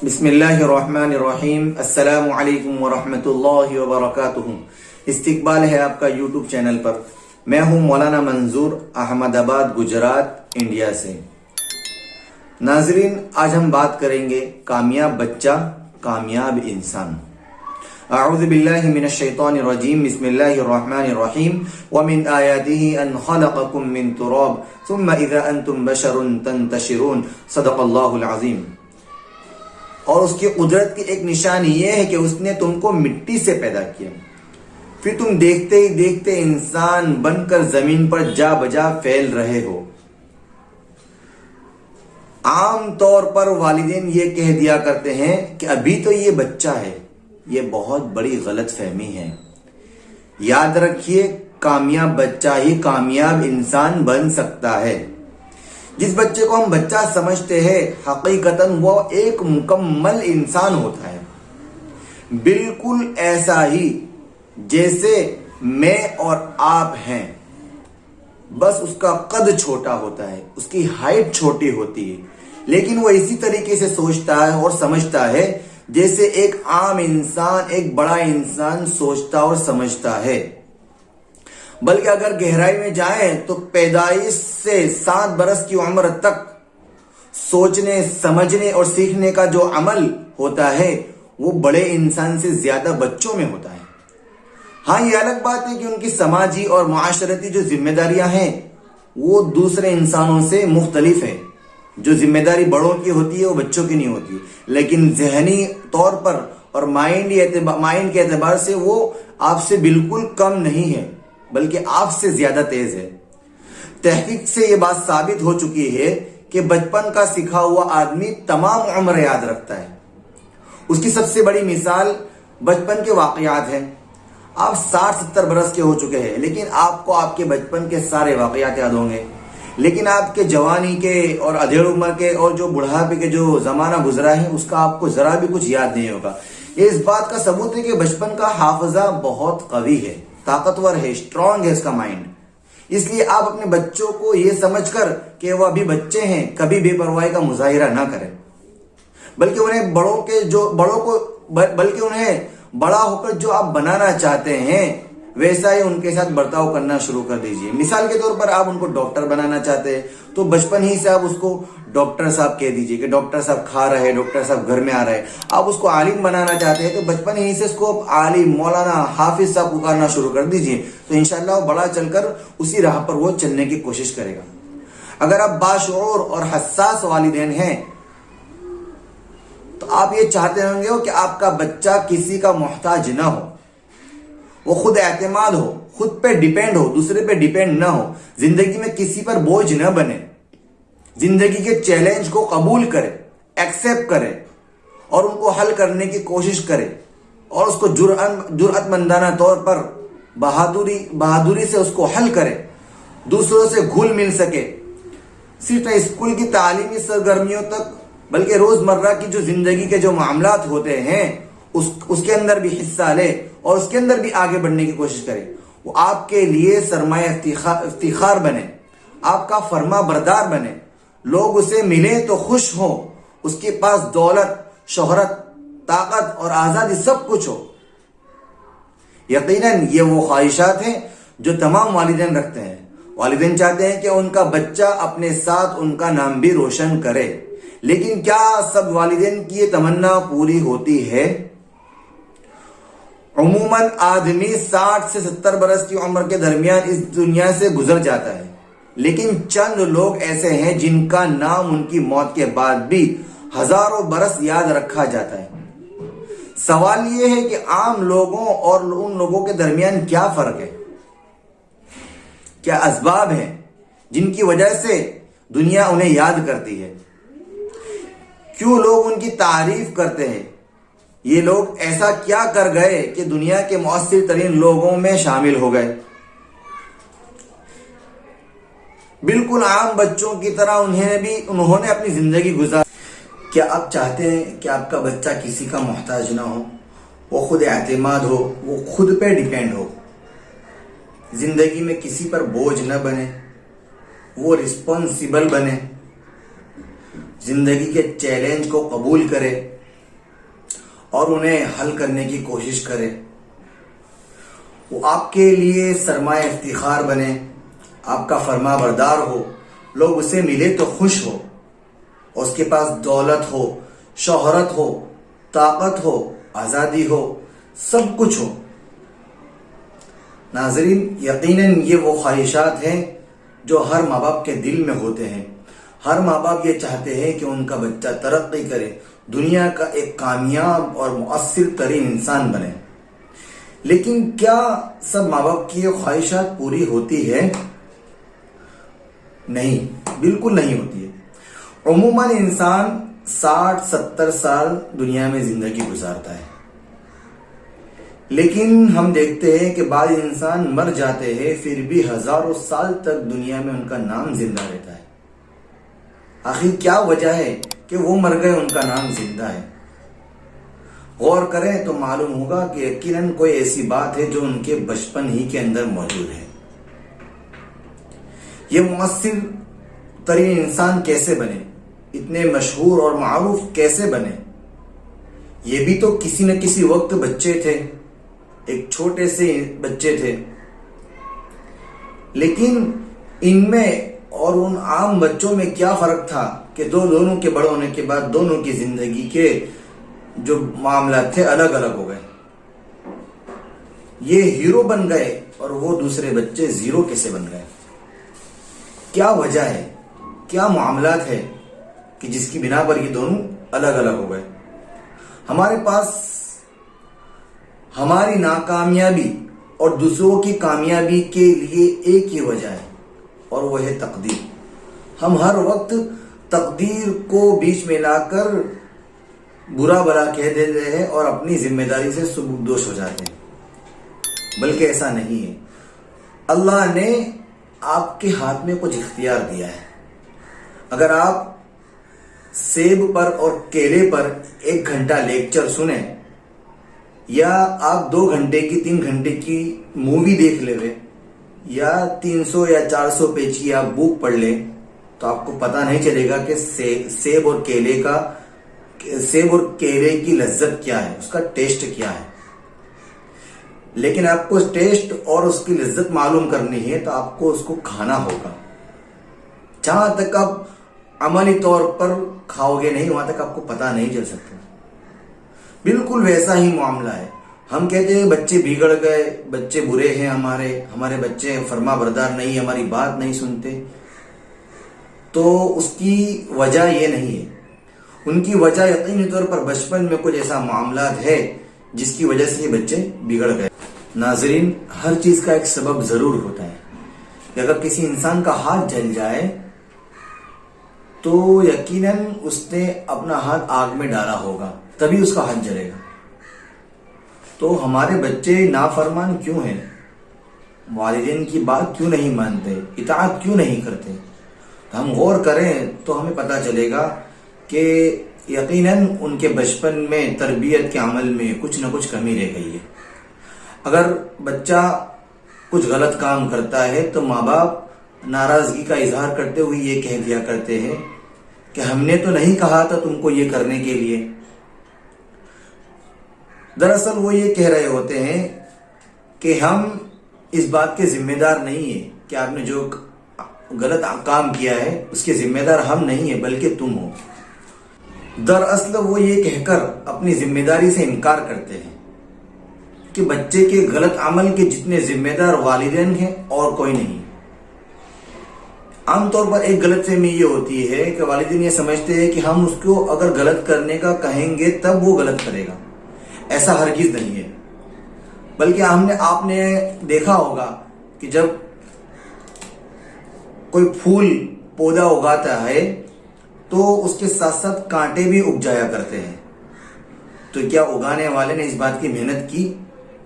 بسم اللہ الرحمن الرحیم۔ السلام علیکم ورحمۃ اللہ وبرکاتہ۔ استقبال ہے آپ کا یوٹیوب چینل پر۔ میں ہوں مولانا منظور، احمد آباد، گجرات، انڈیا سے۔ ناظرین، آج ہم بات کریں گے کامیاب بچہ، کامیاب انسان۔ اعوذ باللہ من الشیطان الرجیم، بسم اللہ الرحمن الرحیم۔ ومن آیاتہ ان خلقکم من تراب ثم اذا انتم بشر تنتشرون، صدق اللہ العظیم۔ اور اس کی قدرت کی ایک نشانی یہ ہے کہ اس نے تم کو مٹی سے پیدا کیا، پھر تم دیکھتے ہی دیکھتے انسان بن کر زمین پر جا بجا پھیل رہے ہو۔ عام طور پر والدین یہ کہہ دیا کرتے ہیں کہ ابھی تو یہ بچہ ہے۔ یہ بہت بڑی غلط فہمی ہے۔ یاد رکھیے، کامیاب بچہ ہی کامیاب انسان بن سکتا ہے۔ جس بچے کو ہم بچہ سمجھتے ہیں، حقیقتاً وہ ایک مکمل انسان ہوتا ہے، بالکل ایسا ہی جیسے میں اور آپ ہیں، بس اس کا قد چھوٹا ہوتا ہے، اس کی ہائٹ چھوٹی ہوتی ہے، لیکن وہ اسی طریقے سے سوچتا ہے اور سمجھتا ہے جیسے ایک عام انسان، ایک بڑا انسان سوچتا اور سمجھتا ہے۔ بلکہ اگر گہرائی میں جائیں تو پیدائش سے 7 برس کی عمر تک سوچنے، سمجھنے اور سیکھنے کا جو عمل ہوتا ہے وہ بڑے انسان سے زیادہ بچوں میں ہوتا ہے۔ ہاں، یہ الگ بات ہے کہ ان کی سماجی اور معاشرتی جو ذمہ داریاں ہیں وہ دوسرے انسانوں سے مختلف ہے۔ جو ذمہ داری بڑوں کی ہوتی ہے وہ بچوں کی نہیں ہوتی، لیکن ذہنی طور پر اور مائنڈ کے اعتبار سے وہ آپ سے بالکل کم نہیں ہے، بلکہ آپ سے زیادہ تیز ہے۔ تحقیق سے یہ بات ثابت ہو چکی ہے کہ بچپن کا سکھا ہوا آدمی تمام عمر یاد رکھتا ہے۔ اس کی سب سے بڑی مثال بچپن کے واقعات ہیں۔ آپ 60-70 برس کے ہو چکے ہیں، لیکن آپ کو آپ کے بچپن کے سارے واقعات یاد ہوں گے، لیکن آپ کے جوانی کے اور ادھیڑ عمر کے اور جو بڑھاپے کے جو زمانہ گزرا ہے اس کا آپ کو ذرا بھی کچھ یاد نہیں ہوگا۔ یہ اس بات کا ثبوت ہے کہ بچپن کا حافظہ بہت قوی ہے، طاقتور ہے، اسٹرانگ ہے اس کا مائنڈ۔ اس لیے آپ اپنے بچوں کو یہ سمجھ کر کہ وہ ابھی بچے ہیں کبھی بے پرواہی کا مظاہرہ نہ کریں، بلکہ انہیں بڑا ہو کر جو آپ بنانا چاہتے ہیں ویسا ہی ان کے ساتھ برتاؤ کرنا شروع کر دیجئے۔ مثال کے طور پر آپ ان کو ڈاکٹر بنانا چاہتے ہیں تو بچپن ہی سے آپ اس کو ڈاکٹر صاحب کہہ دیجئے کہ ڈاکٹر صاحب کھا رہے، ڈاکٹر صاحب گھر میں آ رہے۔ آپ اس کو عالم بنانا چاہتے ہیں تو بچپن ہی سے اس کو عالم، مولانا، حافظ صاحب پکارنا شروع کر دیجئے، تو انشاءاللہ وہ بڑا چل کر اسی راہ پر وہ چلنے کی کوشش کرے گا۔ اگر آپ باشعور اور حساس والدین ہیں تو آپ یہ چاہتے ہوں گے کہ آپ کا بچہ کسی کا محتاج نہ ہو، وہ خود اعتماد ہو، خود پہ ڈیپینڈ ہو، دوسرے پہ ڈیپینڈ نہ ہو، زندگی میں کسی پر بوجھ نہ بنے، زندگی کے چیلنج کو قبول کرے، ایکسیپٹ کرے اور ان کو حل کرنے کی کوشش کرے، اور اس کو جرأت مندانہ طور پر بہادری سے اس کو حل کرے، دوسروں سے گھل مل سکے، صرف اسکول کی تعلیمی سرگرمیوں تک بلکہ روزمرہ کی جو زندگی کے جو معاملات ہوتے ہیں اس کے اندر بھی حصہ لے اور اس کے اندر بھی آگے بڑھنے کی کوشش کرے۔ وہ آپ کے لیے سرمایہ افتخار بنے، آپ کا فرما بردار بنے، لوگ اسے ملیں تو خوش ہوں، اس کے پاس دولت، شہرت، طاقت اور آزادی سب کچھ ہو۔ یقیناً یہ وہ خواہشات ہیں جو تمام والدین رکھتے ہیں۔ والدین چاہتے ہیں کہ ان کا بچہ اپنے ساتھ ان کا نام بھی روشن کرے، لیکن کیا سب والدین کی یہ تمنا پوری ہوتی ہے؟ عموماً آدمی 60 سے 70 برس کی عمر کے درمیان اس دنیا سے گزر جاتا ہے، لیکن چند لوگ ایسے ہیں جن کا نام ان کی موت کے بعد بھی ہزاروں برس یاد رکھا جاتا ہے۔ سوال یہ ہے کہ عام لوگوں اور ان لوگوں کے درمیان کیا فرق ہے؟ کیا اسباب ہیں جن کی وجہ سے دنیا انہیں یاد کرتی ہے؟ کیوں لوگ ان کی تعریف کرتے ہیں؟ یہ لوگ ایسا کیا کر گئے کہ دنیا کے مؤثر ترین لوگوں میں شامل ہو گئے؟ بالکل عام بچوں کی طرح انہوں نے اپنی زندگی گزاری۔ کیا آپ چاہتے ہیں کہ آپ کا بچہ کسی کا محتاج نہ ہو، وہ خود اعتماد ہو، وہ خود پہ ڈیپینڈ ہو، زندگی میں کسی پر بوجھ نہ بنے، وہ رسپانسیبل بنے، زندگی کے چیلنج کو قبول کرے، اور انہیں حل کرنے کی کوشش کرے. وہ آپ کے لیے سرمایہ افتخار بنے، آپ کا فرما بردار ہو، لوگ اسے ملے تو خوش ہو، اور اس کے پاس دولت ہو، شہرت ہو، طاقت ہو، آزادی ہو، سب کچھ ہو. ناظرین، یقیناً یہ وہ خواہشات ہیں جو ہر ماں باپ کے دل میں ہوتے ہیں. ہر ماں باپ یہ چاہتے ہیں کہ ان کا بچہ ترقی کرے، دنیا کا ایک کامیاب اور مؤثر ترین انسان بنے. لیکن کیا سب ماں باپ کی یہ خواہشات پوری ہوتی ہے؟ نہیں، بالکل نہیں ہوتی ہے. عموماً انسان 60-70 سال دنیا میں زندگی گزارتا ہے، لیکن ہم دیکھتے ہیں کہ بعض انسان مر جاتے ہیں پھر بھی ہزاروں سال تک دنیا میں ان کا نام زندہ رہتا ہے. آخر کیا وجہ ہے کہ وہ مر گئے ان کا نام زندہ ہے؟ غور کریں تو معلوم ہوگا کہ یقیناً کوئی ایسی بات ہے جو ان کے بچپن ہی کے اندر موجود ہے. یہ مؤثر ترین انسان کیسے بنے؟ اتنے مشہور اور معروف کیسے بنے؟ یہ بھی تو کسی نہ کسی وقت بچے تھے، ایک چھوٹے سے بچے تھے. لیکن ان میں اور ان عام بچوں میں کیا فرق تھا کہ دونوں کے بڑے ہونے کے بعد دونوں کی زندگی کے جو معاملات تھے الگ الگ ہو گئے. یہ ہیرو بن گئے اور وہ دوسرے بچے زیرو کیسے بن گئے؟ کیا وجہ ہے، کیا معاملات ہے کہ جس کی بنا پر یہ دونوں الگ الگ ہو گئے؟ ہمارے پاس ہماری ناکامیابی اور دوسروں کی کامیابی کے لیے ایک ہی وجہ ہے، اور وہ ہے تقدیر. ہم ہر وقت تقدیر کو بیچ میں لا کر برا بھلا کہہ دیتے ہیں اور اپنی ذمہ داری سے سبکدوش ہو جاتے ہیں. بلکہ ایسا نہیں ہے. اللہ نے آپ کے ہاتھ میں کچھ اختیار دیا ہے. اگر آپ سیب پر اور کیلے پر 1 گھنٹہ لیکچر سنیں، یا آپ 2 گھنٹے کی 3 گھنٹے کی مووی دیکھ لیں، یا 300 یا 400 پیج کی آپ بک پڑھ لیں، تو آپ کو پتہ نہیں چلے گا کہ سیب اور کیلے کی لذت کیا ہے، اس کا ٹیسٹ کیا ہے. لیکن آپ کو ٹیسٹ اور اس کی لذت معلوم کرنی ہے تو آپ کو اس کو کھانا ہوگا. جہاں تک آپ عملی طور پر کھاؤ گے نہیں، وہاں تک آپ کو پتہ نہیں چل سکتا. بالکل ویسا ہی معاملہ ہے. ہم کہتے ہیں بچے بگڑ گئے، بچے برے ہیں، ہمارے بچے فرما بردار نہیں، ہماری بات نہیں سنتے. تو اس کی وجہ یہ نہیں ہے. ان کی وجہ یقینی طور پر بچپن میں کچھ ایسا معاملات ہے جس کی وجہ سے یہ بچے بگڑ گئے. ناظرین، ہر چیز کا ایک سبب ضرور ہوتا ہے. کہ اگر کسی انسان کا ہاتھ جل جائے تو یقیناً اس نے اپنا ہاتھ آگ میں ڈالا ہوگا، تبھی اس کا ہاتھ جلے گا. تو ہمارے بچے نافرمان کیوں ہیں؟ والدین کی بات کیوں نہیں مانتے؟ اطاعت کیوں نہیں کرتے؟ تو ہم غور کریں تو ہمیں پتہ چلے گا کہ یقیناً ان کے بچپن میں تربیت کے عمل میں کچھ نہ کچھ کمی رہ گئی ہے. اگر بچہ کچھ غلط کام کرتا ہے تو ماں باپ ناراضگی کا اظہار کرتے ہوئے یہ کہہ دیا کرتے ہیں کہ ہم نے تو نہیں کہا تھا تم کو یہ کرنے کے لیے. دراصل وہ یہ کہہ رہے ہوتے ہیں کہ ہم اس بات کے ذمہ دار نہیں ہیں کہ آپ نے جو غلط کام کیا ہے اس کے ذمہ دار ہم نہیں ہیں بلکہ تم ہو. دراصل وہ یہ کہہ کر اپنی ذمہ داری سے انکار کرتے ہیں کہ بچے کے غلط عمل کے جتنے ذمہ دار والدین ہیں اور کوئی نہیں. عام طور پر ایک غلط فہمی یہ ہوتی ہے کہ والدین یہ سمجھتے ہیں کہ ہم اس کو اگر غلط کرنے کا کہیں گے تب وہ غلط کرے گا. ایسا ہرگز نہیں ہے. بلکہ آپ نے دیکھا ہوگا کہ جب کوئی پھول پودا اگاتا ہے تو اس کے ساتھ ساتھ کانٹے بھی اگ جایا کرتے ہیں. تو کیا اگانے والے نے اس بات کی محنت کی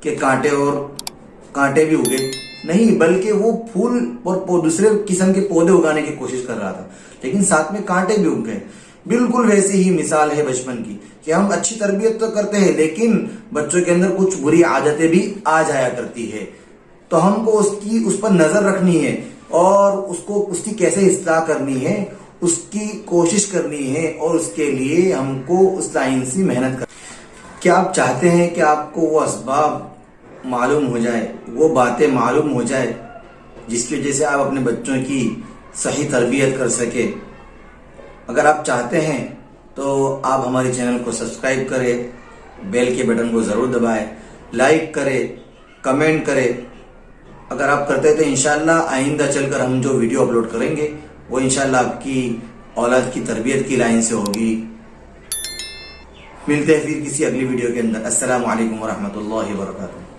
کہ کانٹے بھی اگے؟ نہیں، بلکہ وہ پھول اور دوسرے قسم کے پودے اگانے کی کوشش کر رہا تھا، لیکن ساتھ میں کانٹے بھی اگ گئے. بالکل ویسی ہی مثال ہے بچپن کی کہ ہم اچھی تربیت تو کرتے ہیں لیکن بچوں کے اندر کچھ بری عادتیں بھی آ جایا کرتی ہے. تو ہم کو اس پر نظر رکھنی ہے اور اس کی کیسے اصلاح کرنی ہے اس کی کوشش کرنی ہے، اور اس کے لیے ہم کو اس لائن سے محنت کرنی ہے. کیا آپ چاہتے ہیں کہ آپ کو وہ اسباب معلوم ہو جائے، وہ باتیں معلوم ہو جائے جس کی وجہ سے آپ اپنے بچوں کی صحیح تربیت کر سکے؟ اگر آپ چاہتے ہیں تو آپ ہمارے چینل کو سبسکرائب کریں، بیل کے بٹن کو ضرور دبائیں، لائک کریں، کمنٹ کریں۔ اگر آپ کرتے تو انشاءاللہ آئندہ چل کر ہم جو ویڈیو اپلوڈ کریں گے وہ انشاءاللہ آپ کی اولاد کی تربیت کی لائن سے ہوگی۔ ملتے ہیں پھر کسی اگلی ویڈیو کے اندر۔ السلام علیکم ورحمۃ اللہ وبرکاتہ۔